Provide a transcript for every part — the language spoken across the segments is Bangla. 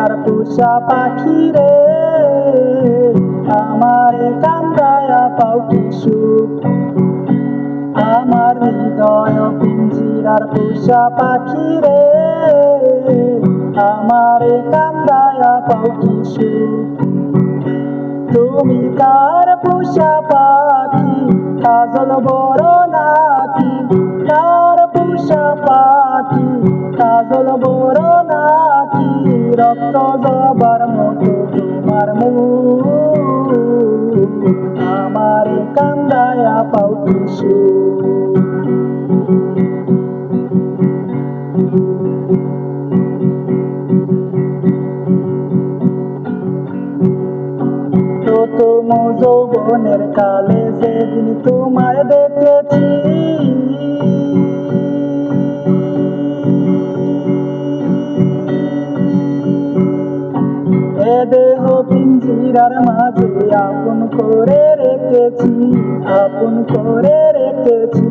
পিঞ্জিরার পোষা পাখি রে, আমারে কান্দায়া পাও কি সুখ। আমার হৃদয় পিঞ্জিরার পোষা পাখি রে, আমারে কান্দায়া পাও কি সুখ। তুমি কার পোষা পাখি, কাজল বড় নাকি? কার পোষা পাখি, কাজল বড় নাকি? রক্ত জবার মতো তোমার মুখ, আমারে কান্দায়া পাও কি সুখ। প্রথম যৌবনের কালে যেদিন তোমায় দেখেছি, এ দেহ পিঞ্জিরার মাঝে আপন করে রেখেছি, আপন করে রেখেছি।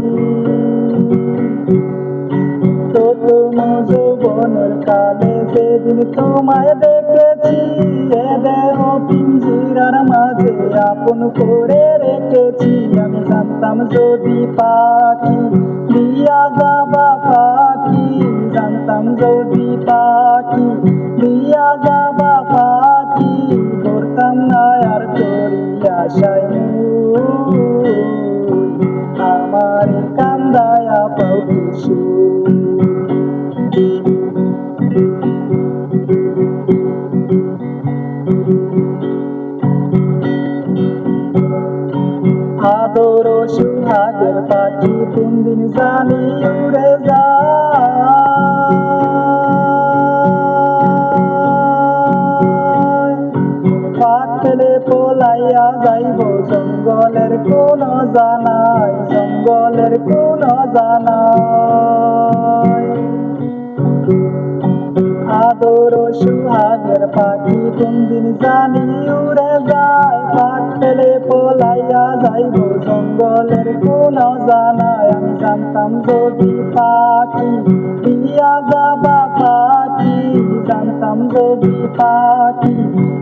প্রথম যৌবনের কালে যেদিন তোমায় দেখেছি, এ দেহ পিঞ্জিরার মাঝে আপন করে রেখেছি। আমি জানতাম যদি পাখি দিয়া যাবা পাখি, জানতাম যদি পাখি দিয়া যাবা পাখি, করতাম না আর করিয়া আশায় আমার কান্দায়া পাও কি সুখ। আদর সুহাগের পাখি কোন দিন জানি উড়ে যায়, পাখ ফেলে পলাইয়া যাইব জঙ্গলের কোন জানাই, জঙ্গলের কোন জানাই। আদর সুহাগের পাখি কোন দিন জানি উড়ে যায়, পাখ ফেলে পলাইয়া যাইব জঙ্গলের কোন জানায়। আমি জানতাম যদি পাখি দিয়া যাবা পাখি, জানতাম যদি পাখি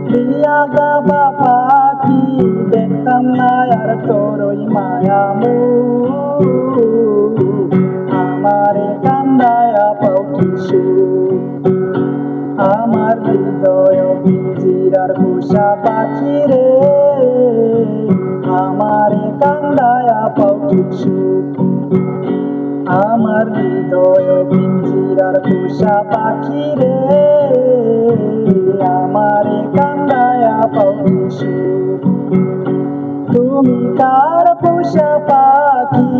দিয়া যাবা পাখি, দেখতাম না আর তোরই মায়া মুখ, আমারে কান্দায়া পাও কি সুখ। আমার হৃদয় পিঞ্জিরার পোষা পাখি রে, আমারে কান্দায়া পাও কি সুখ। আমার হৃদয় পিঞ্জিরার পোষা পাখি রে, আমারে কান্দায়া পাও কি সুখ। তুমি কার পোষা পাখি,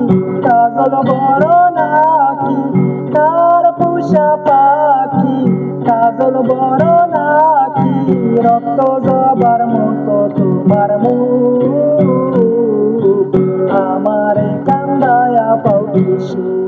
কাজল বড় নাকি? কার পোষা পাখি, কাজল বড় নাকি? রক্ত জবার মতো তোমার মুখ, আমারে কান্দায়া পাও কি সুখ।